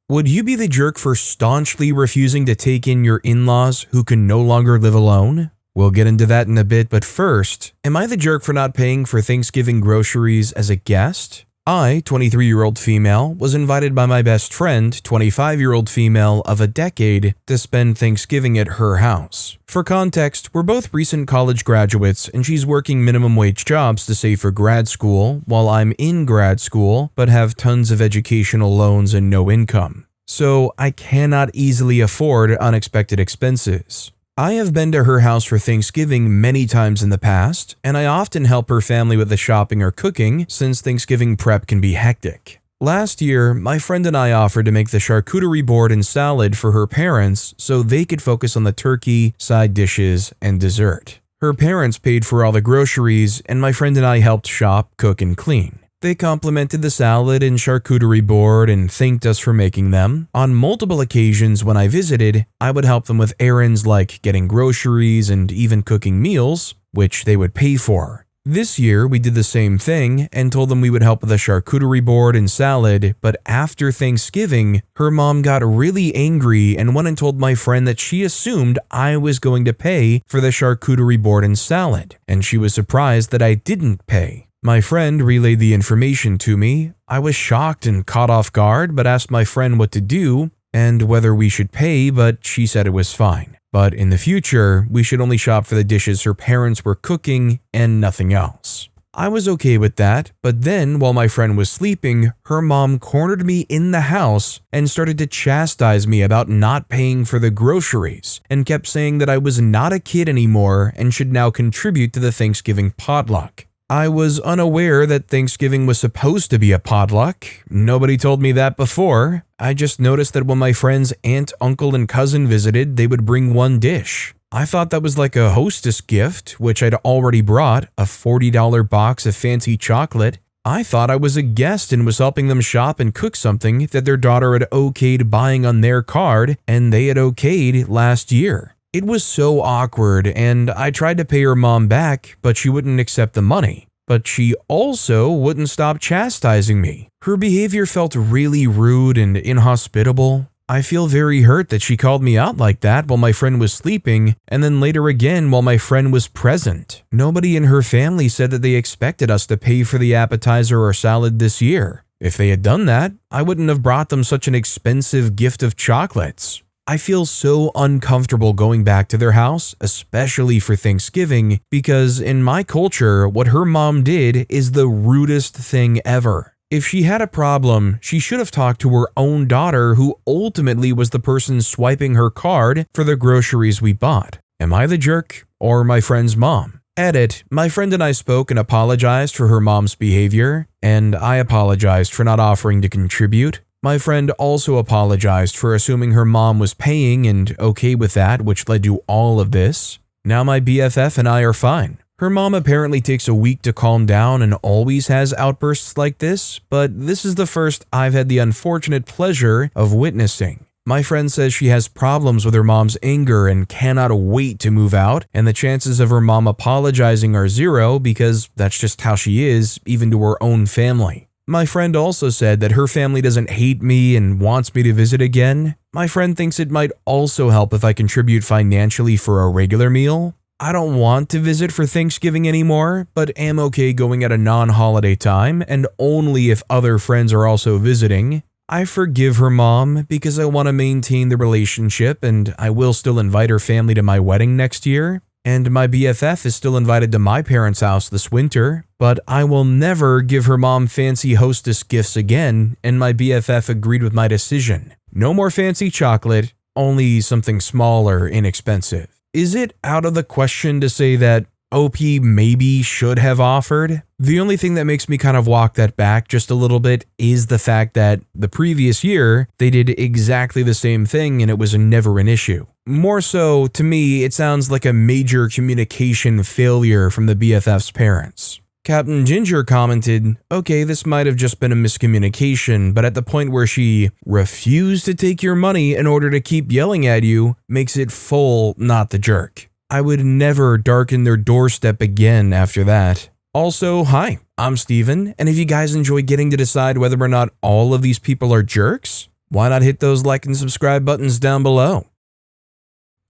Would you be the jerk for staunchly refusing to take in your in-laws who can no longer live alone? We'll get into that in a bit, but first, am I the jerk for not paying for Thanksgiving groceries as a guest? I, 23-year-old female, was invited by my best friend, 25-year-old female of a decade, to spend Thanksgiving at her house. For context, we're both recent college graduates and she's working minimum wage jobs to save for grad school, while I'm in grad school but have tons of educational loans and no income. So I cannot easily afford unexpected expenses. I have been to her house for Thanksgiving many times in the past, and I often help her family with the shopping or cooking since Thanksgiving prep can be hectic. Last year, my friend and I offered to make the charcuterie board and salad for her parents so they could focus on the turkey, side dishes, and dessert. Her parents paid for all the groceries, and my friend and I helped shop, cook, and clean. They complimented the salad and charcuterie board and thanked us for making them. On multiple occasions when I visited, I would help them with errands like getting groceries and even cooking meals, which they would pay for. This year, we did the same thing and told them we would help with the charcuterie board and salad, but after Thanksgiving, her mom got really angry and went and told my friend that she assumed I was going to pay for the charcuterie board and salad, and she was surprised that I didn't pay. My friend relayed the information to me. I was shocked and caught off guard, but asked my friend what to do and whether we should pay, but she said it was fine. But in the future, we should only shop for the dishes her parents were cooking and nothing else. I was okay with that, but then while my friend was sleeping, her mom cornered me in the house and started to chastise me about not paying for the groceries and kept saying that I was not a kid anymore and should now contribute to the Thanksgiving potluck. I was unaware that Thanksgiving was supposed to be a potluck. Nobody told me that before. I just noticed that when my friend's aunt, uncle, and cousin visited, they would bring one dish. I thought that was like a hostess gift, which I'd already brought, a $40 box of fancy chocolate. I thought I was a guest and was helping them shop and cook something that their daughter had okayed buying on their card and they had okayed last year. It was so awkward, and I tried to pay her mom back, but she wouldn't accept the money. But she also wouldn't stop chastising me. Her behavior felt really rude and inhospitable. I feel very hurt that she called me out like that while my friend was sleeping, and then later again while my friend was present. Nobody in her family said that they expected us to pay for the appetizer or salad this year. If they had done that, I wouldn't have brought them such an expensive gift of chocolates. I feel so uncomfortable going back to their house, especially for Thanksgiving, because in my culture, what her mom did is the rudest thing ever. If she had a problem, she should have talked to her own daughter, who ultimately was the person swiping her card for the groceries we bought. Am I the jerk or my friend's mom? Edit, my friend and I spoke and apologized for her mom's behavior, and I apologized for not offering to contribute. My friend also apologized for assuming her mom was paying and okay with that, which led to all of this. Now my BFF and I are fine. Her mom apparently takes a week to calm down and always has outbursts like this, but this is the first I've had the unfortunate pleasure of witnessing. My friend says she has problems with her mom's anger and cannot wait to move out, and the chances of her mom apologizing are zero because that's just how she is, even to her own family. My friend also said that her family doesn't hate me and wants me to visit again. My friend thinks it might also help if I contribute financially for a regular meal. I don't want to visit for Thanksgiving anymore, but am okay going at a non-holiday time and only if other friends are also visiting. I forgive her mom because I want to maintain the relationship and I will still invite her family to my wedding next year. And my BFF is still invited to my parents' house this winter, but I will never give her mom fancy hostess gifts again, and my BFF agreed with my decision. No more fancy chocolate, only something small or inexpensive. Is it out of the question to say that OP maybe should have offered? The only thing that makes me kind of walk that back just a little bit is the fact that the previous year, they did exactly the same thing and it was never an issue. More so, to me, it sounds like a major communication failure from the BFF's parents. Captain Ginger commented, okay, this might have just been a miscommunication, but at the point where she refused to take your money in order to keep yelling at you, makes it full not the jerk. I would never darken their doorstep again after that. Also, hi, I'm Steven, and if you guys enjoy getting to decide whether or not all of these people are jerks, Why not hit those like and subscribe buttons down below?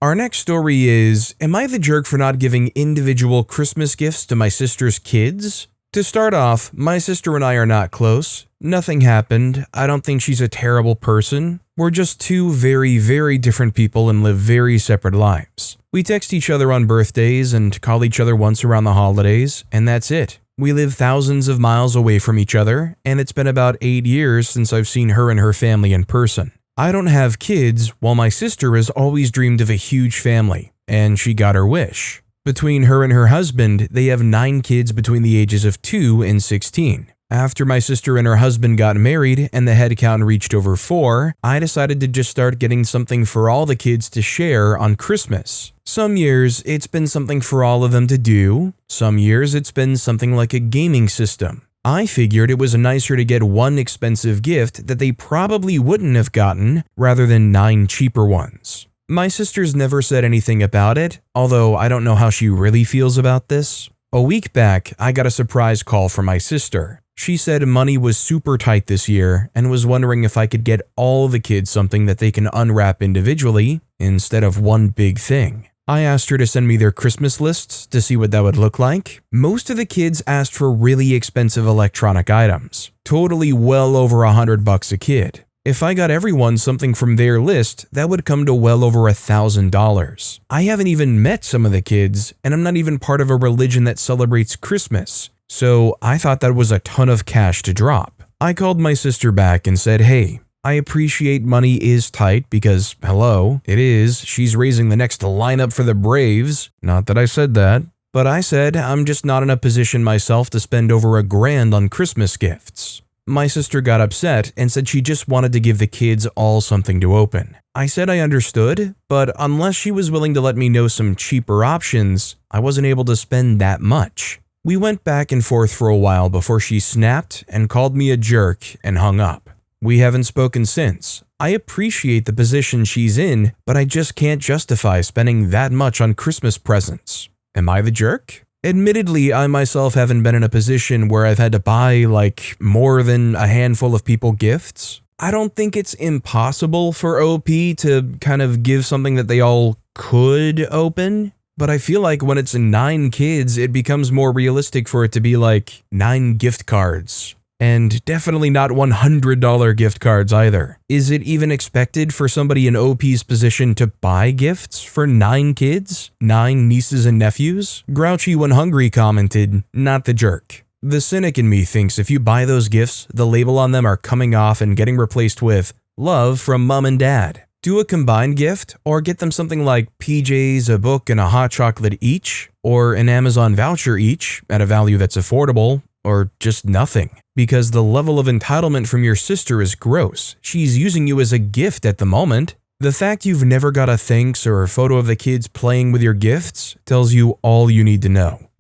Our next story is, am I the jerk for not giving individual Christmas gifts to my sister's kids? To start off, my sister and I are not close. Nothing happened. I don't think she's a terrible person. We're just two very, very different people and live very separate lives. We text each other on birthdays and call each other once around the holidays, and that's it. We live thousands of miles away from each other, and it's been about 8 years since I've seen her and her family in person. I don't have kids, while my sister has always dreamed of a huge family, and she got her wish. Between her and her husband, they have 9 kids between the ages of 2 and 16. After my sister and her husband got married and the head count reached over 4, I decided to just start getting something for all the kids to share on Christmas. Some years, it's been something for all of them to do. Some years, it's been something like a gaming system. I figured it was nicer to get one expensive gift that they probably wouldn't have gotten rather than 9 cheaper ones. My sister's never said anything about it, although I don't know how she really feels about this. A week back, I got a surprise call from my sister. She said money was super tight this year and was wondering if I could get all the kids something that they can unwrap individually instead of one big thing. I asked her to send me their Christmas lists to see what that would look like. Most of the kids asked for really expensive electronic items, totally well over $100 a kid. If I got everyone something from their list, that would come to well over $1,000. I haven't even met some of the kids, and I'm not even part of a religion that celebrates Christmas, so I thought that was a ton of cash to drop. I called my sister back and said, hey, I appreciate money is tight because, hello, it is. She's raising the next lineup for the Braves. Not that I said that, but I said I'm just not in a position myself to spend over $1,000 on Christmas gifts. My sister got upset and said she just wanted to give the kids all something to open. I said I understood, but unless she was willing to let me know some cheaper options, I wasn't able to spend that much. We went back and forth for a while before she snapped and called me a jerk and hung up. We haven't spoken since. I appreciate the position she's in, but I just can't justify spending that much on Christmas presents. Am I the jerk? Admittedly, I myself haven't been in a position where I've had to buy more than a handful of people gifts. I don't think it's impossible for OP to kind of give something that they all could open, but I feel like when it's 9 kids, it becomes more realistic for it to be 9 gift cards. And definitely not $100 gift cards either. Is it even expected for somebody in OP's position to buy gifts for 9 kids? 9 nieces and nephews? Grouchy When Hungry commented, not the jerk. The cynic in me thinks if you buy those gifts, the label on them are coming off and getting replaced with love from mom and dad. Do a combined gift or get them something like PJs, a book, and a hot chocolate each, or an Amazon voucher each at a value that's affordable, or just nothing. Because the level of entitlement from your sister is gross. She's using you as a gift at the moment. The fact you've never got a thanks or a photo of the kids playing with your gifts tells you all you need to know.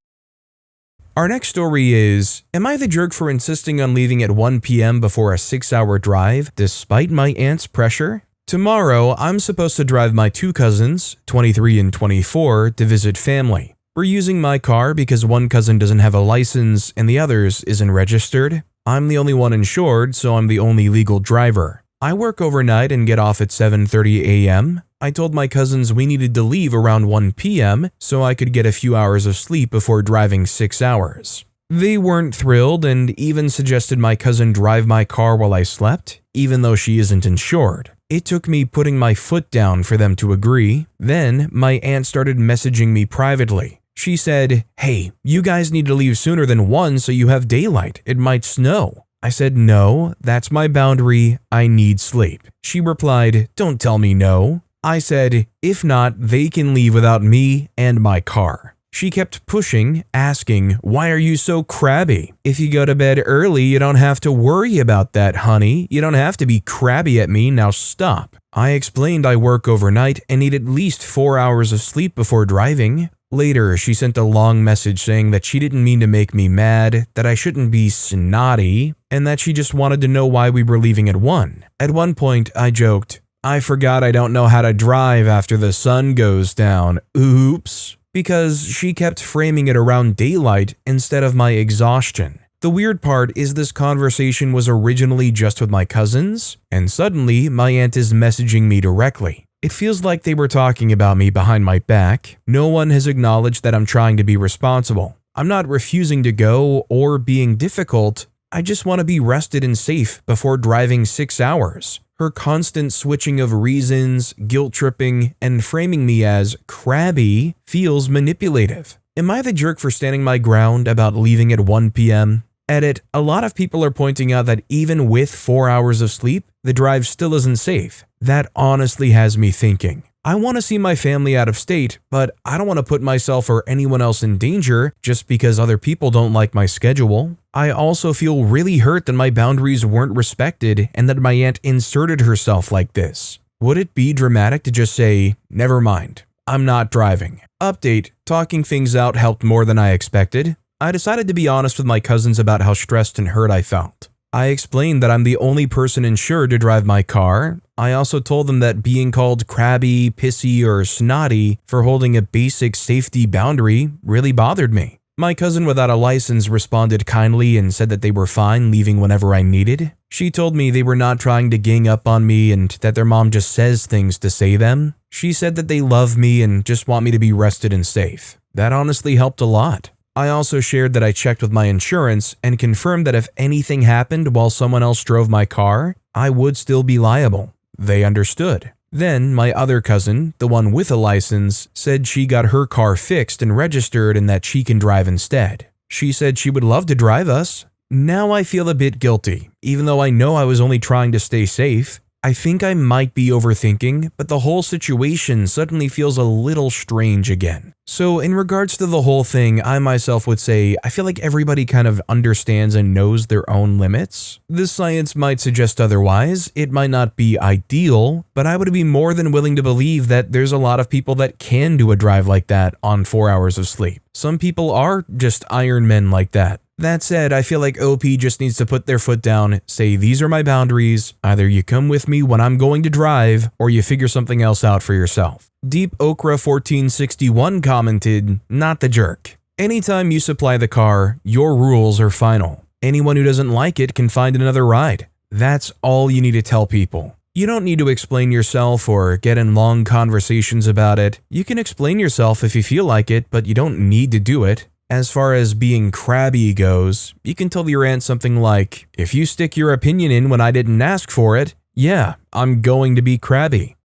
Our next story is, am I the jerk for insisting on leaving at 1 p.m. before a 6-hour drive despite my aunt's pressure? Tomorrow, I'm supposed to drive my 2 cousins, 23 and 24, to visit family. We're using my car because one cousin doesn't have a license and the other's isn't registered. I'm the only one insured, so I'm the only legal driver. I work overnight and get off at 7:30 a.m. I told my cousins we needed to leave around 1 p.m. so I could get a few hours of sleep before driving 6 hours. They weren't thrilled and even suggested my cousin drive my car while I slept, even though she isn't insured. It took me putting my foot down for them to agree. Then my aunt started messaging me privately. She said, hey, you guys need to leave sooner than 1 so you have daylight. It might snow. I said, no, that's my boundary. I need sleep. She replied, don't tell me no. I said, if not, they can leave without me and my car. She kept pushing, asking, why are you so crabby? If you go to bed early, you don't have to worry about that, honey. You don't have to be crabby at me. Now stop. I explained I work overnight and need at least 4 hours of sleep before driving. Later, she sent a long message saying that she didn't mean to make me mad, that I shouldn't be snotty, and that she just wanted to know why we were leaving at 1. At one point, I joked, I forgot I don't know how to drive after the sun goes down. Oops. Because she kept framing it around daylight instead of my exhaustion. The weird part is this conversation was originally just with my cousins, and suddenly my aunt is messaging me directly. It feels like they were talking about me behind my back. No one has acknowledged that I'm trying to be responsible. I'm not refusing to go or being difficult. I just want to be rested and safe before driving 6 hours. Her constant switching of reasons, guilt tripping, and framing me as crabby feels manipulative. Am I the jerk for standing my ground about leaving at 1 p.m.? Edit, a lot of people are pointing out that even with 4 hours of sleep, the drive still isn't safe. That honestly has me thinking. I want to see my family out of state, but I don't want to put myself or anyone else in danger just because other people don't like my schedule. I also feel really hurt that my boundaries weren't respected and that my aunt inserted herself like this. Would it be dramatic to just say, never mind, I'm not driving? Update, talking things out helped more than I expected. I decided to be honest with my cousins about how stressed and hurt I felt. I explained that I'm the only person insured to drive my car. I also told them that being called crabby, pissy, or snotty for holding a basic safety boundary really bothered me. My cousin without a license responded kindly and said that they were fine leaving whenever I needed. She told me they were not trying to gang up on me and that their mom just says things to say them. She said that they love me and just want me to be rested and safe. That honestly helped a lot. I also shared that I checked with my insurance and confirmed that if anything happened while someone else drove my car, I would still be liable. They understood. Then my other cousin, the one with a license, said she got her car fixed and registered and that she can drive instead. She said she would love to drive us. Now I feel a bit guilty, even though I know I was only trying to stay safe. I think I might be overthinking, but the whole situation suddenly feels a little strange again. So in regards to the whole thing, I myself would say I feel like everybody kind of understands and knows their own limits. The science might suggest otherwise. It might not be ideal, but I would be more than willing to believe that there's a lot of people that can do a drive like that on 4 hours of sleep. Some people are just Iron Men like that. That said, I feel like OP just needs to put their foot down, say these are my boundaries, either you come with me when I'm going to drive, or you figure something else out for yourself. Deep Okra 1461 commented, not the jerk. Anytime you supply the car, your rules are final. Anyone who doesn't like it can find another ride. That's all you need to tell people. You don't need to explain yourself or get in long conversations about it. You can explain yourself if you feel like it, but you don't need to do it. As far as being crabby goes, you can tell your aunt something like, if you stick your opinion in when I didn't ask for it, yeah, I'm going to be crabby.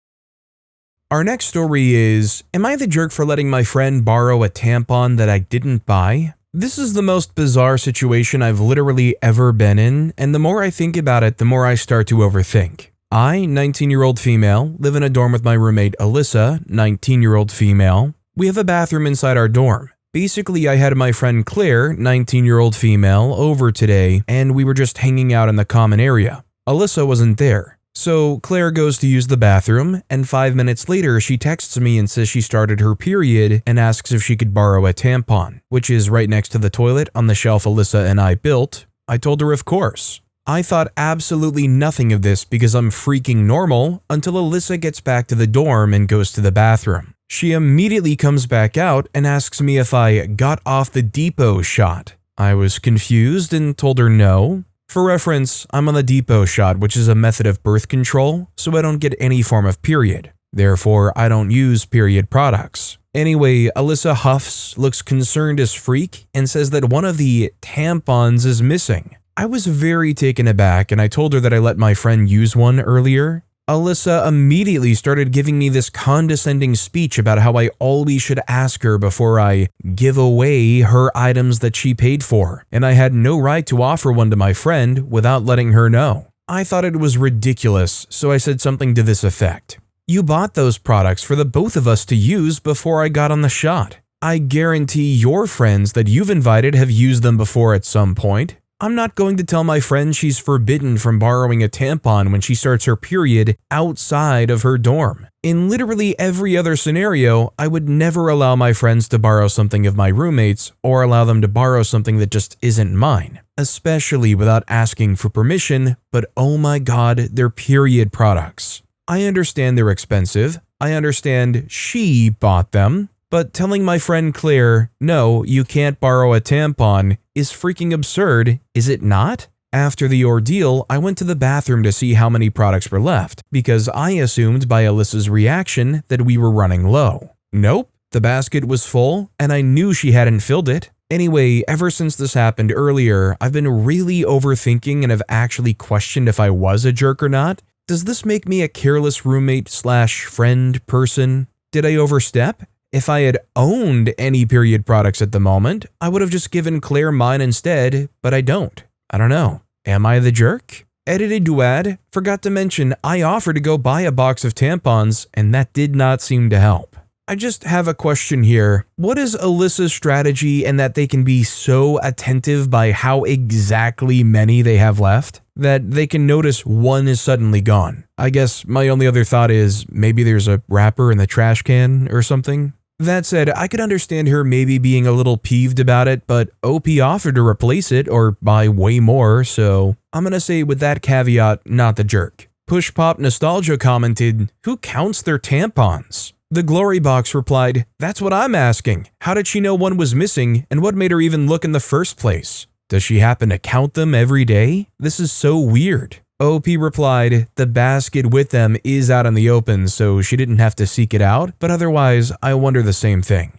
Our next story is, am I the jerk for letting my friend borrow a tampon that I didn't buy? This is the most bizarre situation I've literally ever been in, and the more I think about it, the more I start to overthink. I, 19-year-old female, live in a dorm with my roommate Alyssa, 19-year-old female. We have a bathroom inside our dorm. Basically, I had my friend Claire, 19-year-old female, over today, and we were just hanging out in the common area. Alyssa wasn't there. So Claire goes to use the bathroom, and 5 minutes later, she texts me and says she started her period and asks if she could borrow a tampon, which is right next to the toilet on the shelf Alyssa and I built. I told her of course. I thought absolutely nothing of this because I'm freaking normal until Alyssa gets back to the dorm and goes to the bathroom. She immediately comes back out and asks me if I got off the depot shot. I was confused and told her no. For reference, I'm on the depot shot, which is a method of birth control, so I don't get any form of period. Therefore, I don't use period products. Anyway, Alyssa huffs, looks concerned as freak, and says that one of the tampons is missing. I was very taken aback and I told her that I let my friend use one earlier. Alyssa immediately started giving me this condescending speech about how I always should ask her before I give away her items that she paid for, and I had no right to offer one to my friend without letting her know. I thought it was ridiculous, so I said something to this effect. You bought those products for the both of us to use before I got on the shot. I guarantee your friends that you've invited have used them before at some point. I'm not going to tell my friend she's forbidden from borrowing a tampon when she starts her period outside of her dorm. In literally every other scenario, I would never allow my friends to borrow something of my roommates or allow them to borrow something that just isn't mine, especially without asking for permission, but oh my god, they're period products. I understand they're expensive. I understand she bought them. But telling my friend Claire, no, you can't borrow a tampon, is freaking absurd, is it not? After the ordeal, I went to the bathroom to see how many products were left, because I assumed by Alyssa's reaction that we were running low. Nope, the basket was full, and I knew she hadn't filled it. Anyway, ever since this happened earlier, I've been really overthinking and have actually questioned if I was a jerk or not. Does this make me a careless roommate/friend person? Did I overstep? If I had owned any period products at the moment, I would have just given Claire mine instead, but I don't. I don't know. Am I the jerk? Edited Duad forgot to mention I offered to go buy a box of tampons, and that did not seem to help. I just have a question here. What is Alyssa's strategy in that they can be so attentive by how exactly many they have left that they can notice one is suddenly gone? I guess my only other thought is maybe there's a wrapper in the trash can or something. That said, I could understand her maybe being a little peeved about it, but OP offered to replace it or buy way more, so I'm gonna say with that caveat, not the jerk. Push Pop Nostalgia commented, "Who counts their tampons?" The Glory Box replied, "That's what I'm asking. How did she know one was missing, and what made her even look in the first place? Does she happen to count them every day? This is so weird." OP replied, "The basket with them is out in the open, so she didn't have to seek it out, but otherwise, I wonder the same thing."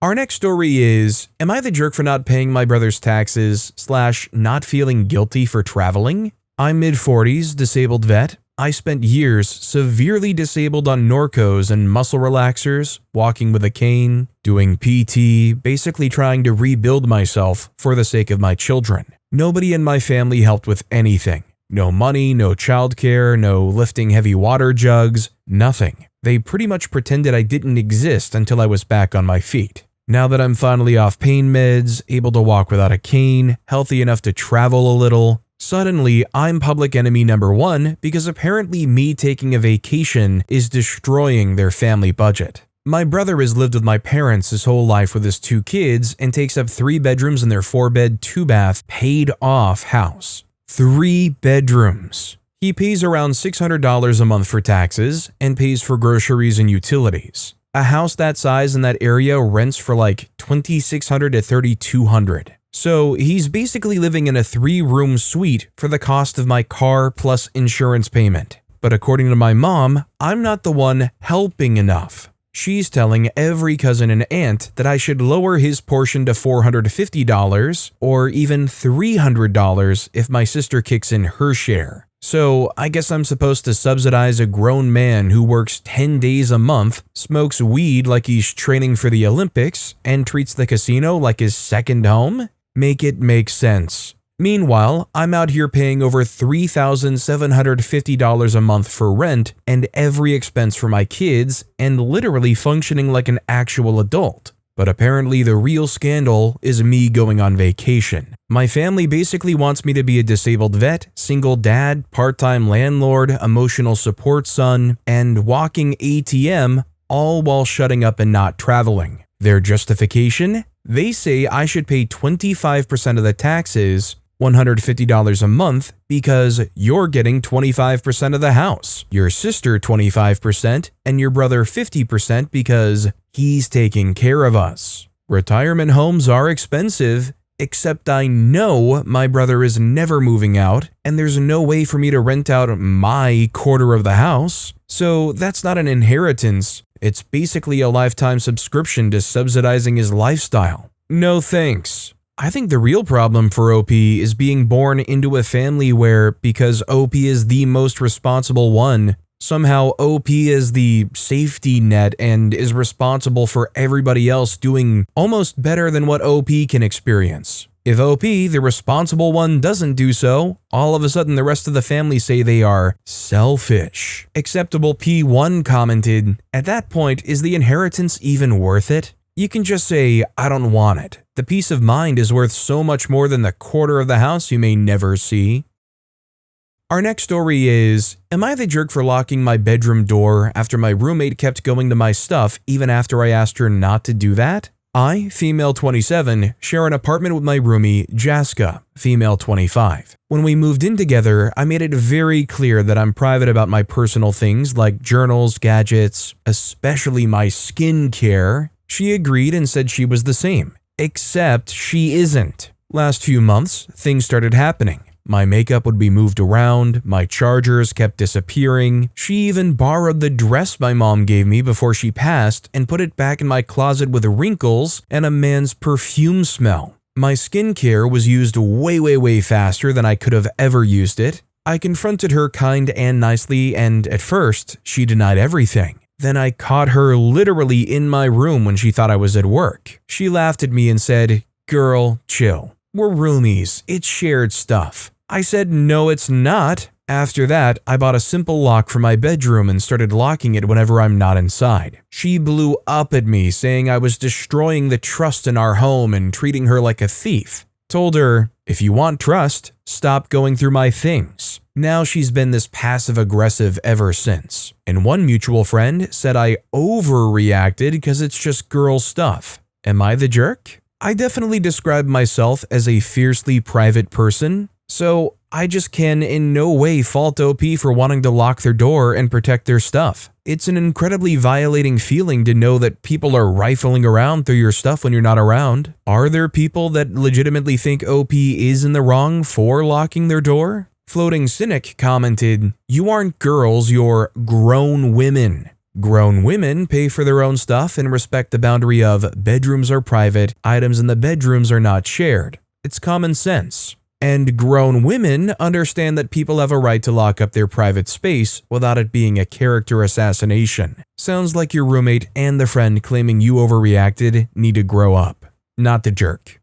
Our next story is, am I the jerk for not paying my brother's taxes/not feeling guilty for traveling? I'm mid-40s, disabled vet. I spent years severely disabled on Norcos and muscle relaxers, walking with a cane, doing PT, basically trying to rebuild myself for the sake of my children. Nobody in my family helped with anything. No money, no childcare, no lifting heavy water jugs, nothing. They pretty much pretended I didn't exist until I was back on my feet. Now that I'm finally off pain meds, able to walk without a cane, healthy enough to travel a little, suddenly I'm public enemy number one because apparently me taking a vacation is destroying their family budget. My brother has lived with my parents his whole life with his 2 kids and takes up 3 bedrooms in their 4-bed, 2-bath, paid-off house. 3 bedrooms. He pays around $600 a month for taxes and pays for groceries and utilities. A house that size in that area rents for like $2,600 to $3,200. So he's basically living in a 3-room suite for the cost of my car plus insurance payment. But according to my mom, I'm not the one helping enough. She's telling every cousin and aunt that I should lower his portion to $450 or even $300 if my sister kicks in her share. So I guess I'm supposed to subsidize a grown man who works 10 days a month, smokes weed like he's training for the Olympics, and treats the casino like his second home? Make it make sense. Meanwhile, I'm out here paying over $3,750 a month for rent and every expense for my kids and literally functioning like an actual adult. But apparently the real scandal is me going on vacation. My family basically wants me to be a disabled vet, single dad, part-time landlord, emotional support son, and walking ATM, all while shutting up and not traveling. Their justification? They say I should pay 25% of the taxes, $150 a month, because you're getting 25% of the house, your sister 25%, and your brother 50% because he's taking care of us. Retirement homes are expensive, except I know my brother is never moving out, and there's no way for me to rent out my quarter of the house. So that's not an inheritance. It's basically a lifetime subscription to subsidizing his lifestyle. No thanks. I think the real problem for OP is being born into a family where, because OP is the most responsible one, somehow OP is the safety net and is responsible for everybody else doing almost better than what OP can experience. If OP, the responsible one, doesn't do so, all of a sudden the rest of the family say they are selfish. Acceptable P1 commented, "At that point, is the inheritance even worth it? You can just say, I don't want it. The peace of mind is worth so much more than the quarter of the house you may never see." Our next story is, am I the jerk for locking my bedroom door after my roommate kept going to my stuff even after I asked her not to do that? I, female 27, share an apartment with my roomie, Jaska, female 25. When we moved in together, I made it very clear that I'm private about my personal things like journals, gadgets, especially my skincare. She agreed and said she was the same, except she isn't. Last few months, things started happening. My makeup would be moved around, my chargers kept disappearing. She even borrowed the dress my mom gave me before she passed and put it back in my closet with wrinkles and a man's perfume smell. My skincare was used way faster than I could have ever used it. I confronted her kind and nicely, and at first, she denied everything. Then I caught her literally in my room when she thought I was at work. She laughed at me and said, "Girl, chill. We're roomies. It's shared stuff." I said, "No, it's not." After that, I bought a simple lock for my bedroom and started locking it whenever I'm not inside. She blew up at me, saying I was destroying the trust in our home and treating her like a thief. Told her, "If you want trust, stop going through my things." Now she's been this passive-aggressive ever since. And one mutual friend said I overreacted because it's just girl stuff. Am I the jerk? I definitely describe myself as a fiercely private person, so I just can in no way fault OP for wanting to lock their door and protect their stuff. It's an incredibly violating feeling to know that people are rifling around through your stuff when you're not around. Are there people that legitimately think OP is in the wrong for locking their door? Floating Cynic commented, "You aren't girls, you're grown women. Grown women pay for their own stuff and respect the boundary of bedrooms are private, items in the bedrooms are not shared. It's common sense. And grown women understand that people have a right to lock up their private space without it being a character assassination." Sounds like your roommate and the friend claiming you overreacted need to grow up. Not the jerk.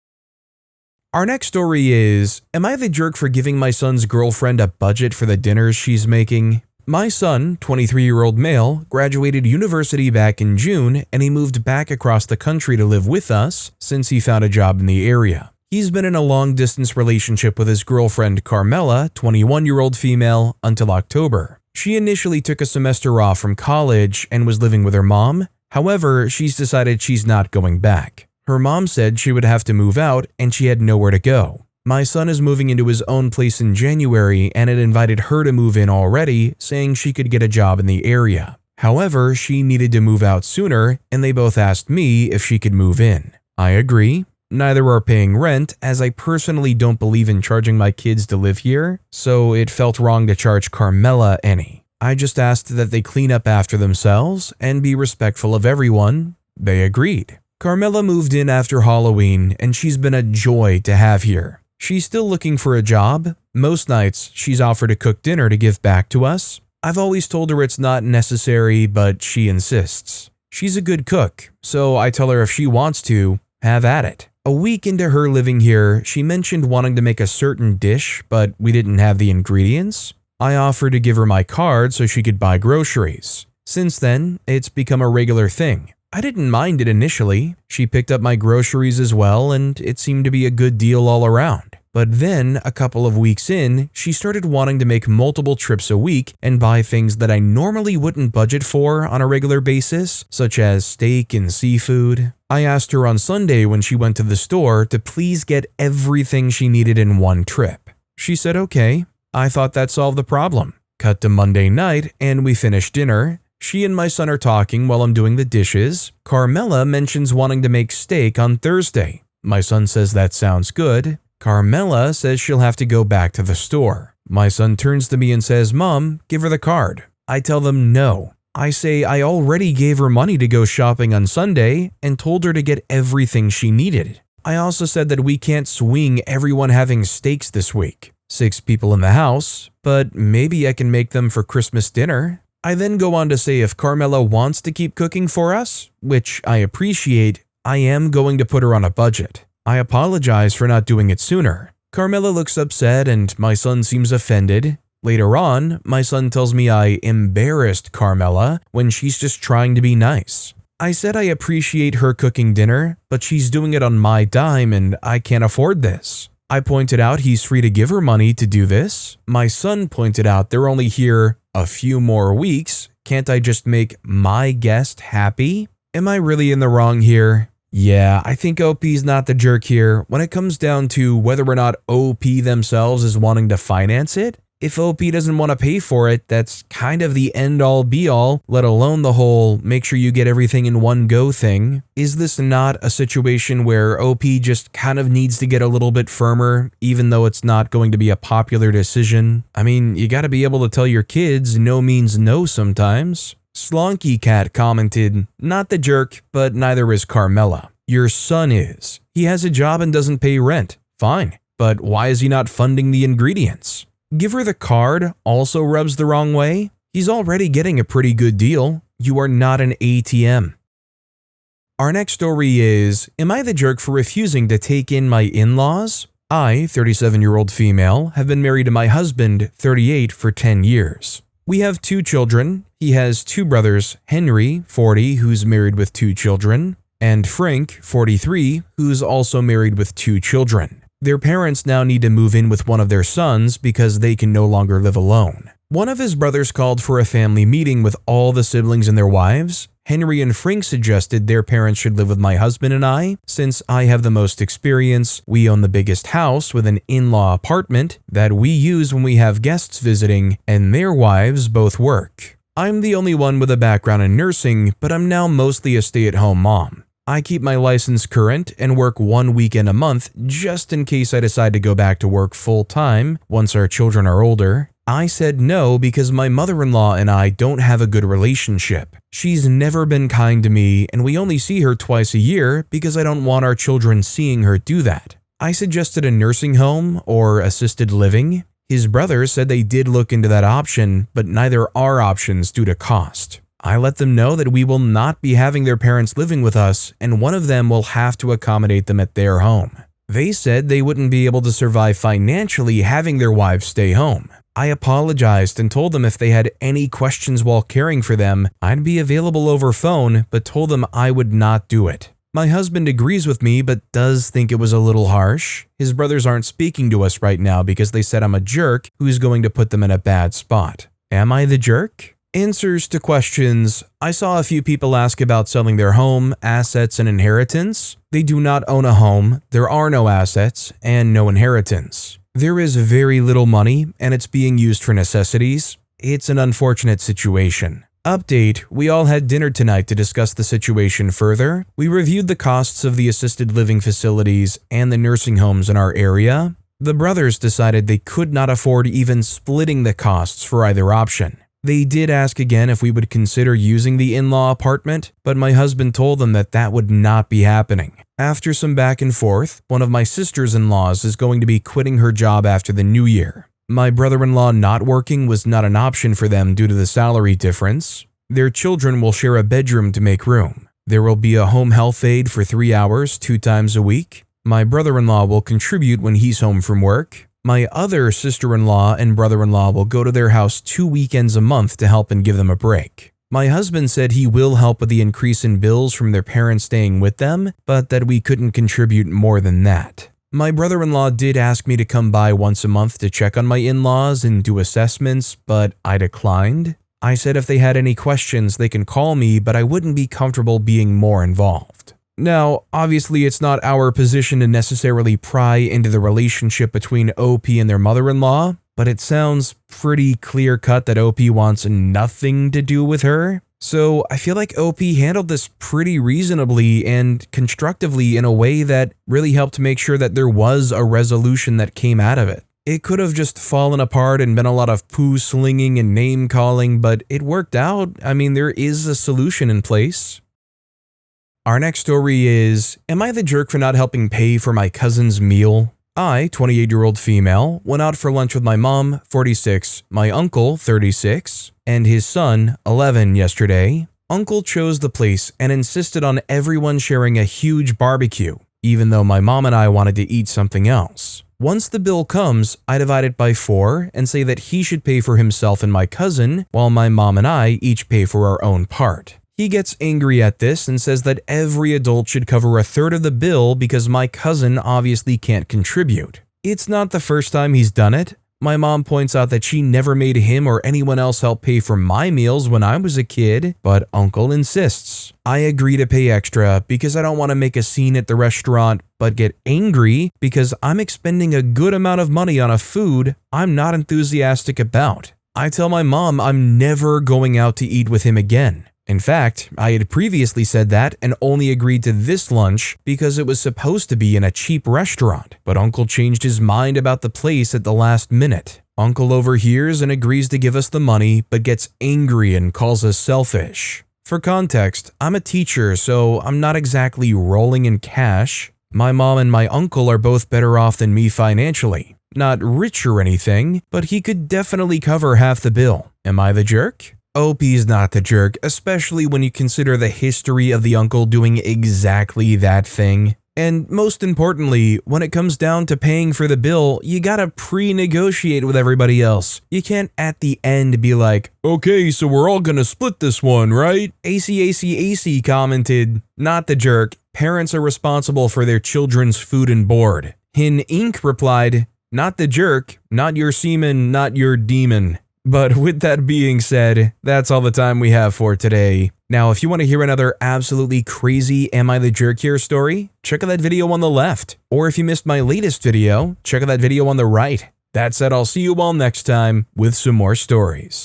Our next story is, am I the jerk for giving my son's girlfriend a budget for the dinners she's making? My son, 23-year-old male, graduated university back in June and he moved back across the country to live with us since he found a job in the area. He's been in a long-distance relationship with his girlfriend Carmela, 21-year-old female, until October. She initially took a semester off from college and was living with her mom. However, she's decided she's not going back. Her mom said she would have to move out and she had nowhere to go. My son is moving into his own place in January and had invited her to move in already, saying she could get a job in the area. However, she needed to move out sooner and they both asked me if she could move in. I agree. Neither are paying rent, as I personally don't believe in charging my kids to live here, so it felt wrong to charge Carmela any. I just asked that they clean up after themselves and be respectful of everyone. They agreed. Carmela moved in after Halloween and she's been a joy to have here. She's still looking for a job. Most nights, she's offered to cook dinner to give back to us. I've always told her it's not necessary, but she insists. She's a good cook, so I tell her if she wants to, have at it. A week into her living here, she mentioned wanting to make a certain dish, but we didn't have the ingredients. I offered to give her my card so she could buy groceries. Since then, it's become a regular thing. I didn't mind it initially. She picked up my groceries as well, and it seemed to be a good deal all around. But then, a couple of weeks in, she started wanting to make multiple trips a week and buy things that I normally wouldn't budget for on a regular basis, such as steak and seafood. I asked her on Sunday when she went to the store to please get everything she needed in one trip. She said okay. I thought that solved the problem. Cut to Monday night and we finished dinner. She and my son are talking while I'm doing the dishes. Carmela mentions wanting to make steak on Thursday. My son says that sounds good. Carmela says she'll have to go back to the store. My son turns to me and says, "Mom, give her the card." I tell them no. I say I already gave her money to go shopping on Sunday and told her to get everything she needed. I also said that we can't swing everyone having steaks this week. 6 people in the house, but maybe I can make them for Christmas dinner. I then go on to say if Carmela wants to keep cooking for us, which I appreciate, I am going to put her on a budget. I apologize for not doing it sooner. Carmela looks upset and my son seems offended. Later on, my son tells me I embarrassed Carmela when she's just trying to be nice. I said I appreciate her cooking dinner, but she's doing it on my dime and I can't afford this. I pointed out he's free to give her money to do this. My son pointed out they're only here a few more weeks. Can't I just make my guest happy? Am I really in the wrong here? Yeah, I think OP's not the jerk here when it comes down to whether or not OP themselves is wanting to finance it. If OP doesn't want to pay for it, that's kind of the end-all be-all, let alone the whole make sure you get everything in one go thing. Is this not a situation where OP just kind of needs to get a little bit firmer, even though it's not going to be a popular decision? I mean, you gotta be able to tell your kids no means no sometimes. Slonky Cat commented, "Not the jerk, but neither is Carmela. Your son is. He has a job and doesn't pay rent. Fine, but why is he not funding the ingredients? Give her the card also rubs the wrong way. He's already getting a pretty good deal. You are not an ATM." Our next story is, am I the jerk for refusing to take in my in-laws? I, 37-year-old female, have been married to my husband, 38, for 10 years. We have 2 children. He has 2 brothers, Henry, 40, who's married with 2 children, and Frank, 43, who's also married with 2 children. Their parents now need to move in with one of their sons because they can no longer live alone. One of his brothers called for a family meeting with all the siblings and their wives. Henry and Frank suggested their parents should live with my husband and I. Since I have the most experience, we own the biggest house with an in-law apartment that we use when we have guests visiting, and their wives both work. I'm the only one with a background in nursing, but I'm now mostly a stay-at-home mom. I keep my license current and work 1 weekend a month just in case I decide to go back to work full-time once our children are older. I said no because my mother-in-law and I don't have a good relationship. She's never been kind to me and we only see her twice a year because I don't want our children seeing her do that. I suggested a nursing home or assisted living. His brother said they did look into that option, but neither are options due to cost. I let them know that we will not be having their parents living with us and one of them will have to accommodate them at their home. They said they wouldn't be able to survive financially having their wives stay home. I apologized and told them if they had any questions while caring for them, I'd be available over phone, but told them I would not do it. My husband agrees with me but does think it was a little harsh. His brothers aren't speaking to us right now because they said I'm a jerk who's going to put them in a bad spot. Am I the jerk? Answers to questions. I saw a few people ask about selling their home, assets, and inheritance. They do not own a home, there are no assets, and no inheritance. There is very little money, and it's being used for necessities. It's an unfortunate situation. Update, we all had dinner tonight to discuss the situation further. We reviewed the costs of the assisted living facilities and the nursing homes in our area. The brothers decided they could not afford even splitting the costs for either option. They did ask again if we would consider using the in-law apartment, but my husband told them that that would not be happening. After some back and forth, one of my sisters-in-laws is going to be quitting her job after the new year. My brother-in-law not working was not an option for them due to the salary difference. Their children will share a bedroom to make room. There will be a home health aide for 3 hours, 2 times a week. My brother-in-law will contribute when he's home from work. My other sister-in-law and brother-in-law will go to their house 2 weekends a month to help and give them a break. My husband said he will help with the increase in bills from their parents staying with them, but that we couldn't contribute more than that. My brother-in-law did ask me to come by once a month to check on my in-laws and do assessments, but I declined. I said if they had any questions they can call me, but I wouldn't be comfortable being more involved. Now, obviously it's not our position to necessarily pry into the relationship between OP and their mother-in-law, but it sounds pretty clear-cut that OP wants nothing to do with her. So I feel like OP handled this pretty reasonably and constructively in a way that really helped make sure that there was a resolution that came out of it. It could have just fallen apart and been a lot of poo slinging and name calling, but it worked out. I mean, there is a solution in place. Our next story is, am I the jerk for not helping pay for my cousin's meal? I, 28-year-old female, went out for lunch with my mom, 46, my uncle, 36, and his son, 11, yesterday. Uncle chose the place and insisted on everyone sharing a huge barbecue, even though my mom and I wanted to eat something else. Once the bill comes, I divide it by 4 and say that he should pay for himself and my cousin, while my mom and I each pay for our own part. He gets angry at this and says that every adult should cover a third of the bill because my cousin obviously can't contribute. It's not the first time he's done it. My mom points out that she never made him or anyone else help pay for my meals when I was a kid, but uncle insists. I agree to pay extra because I don't want to make a scene at the restaurant, but get angry because I'm expending a good amount of money on a food I'm not enthusiastic about. I tell my mom I'm never going out to eat with him again. In fact, I had previously said that and only agreed to this lunch because it was supposed to be in a cheap restaurant, but Uncle changed his mind about the place at the last minute. Uncle overhears and agrees to give us the money, but gets angry and calls us selfish. For context, I'm a teacher, so I'm not exactly rolling in cash. My mom and my uncle are both better off than me financially. Not rich or anything, but he could definitely cover half the bill. Am I the jerk? OP's not the jerk, especially when you consider the history of the uncle doing exactly that thing. And most importantly, when it comes down to paying for the bill, you gotta pre-negotiate with everybody else. You can't at the end be like, okay, so we're all gonna split this one, right? AC commented, not the jerk, parents are responsible for their children's food and board. Hin Inc. replied, not the jerk, not your semen, not your demon. But with that being said, that's all the time we have for today. Now, if you want to hear another absolutely crazy Am I the Jerk Here story, check out that video on the left. Or if you missed my latest video, check out that video on the right. That said, I'll see you all next time with some more stories.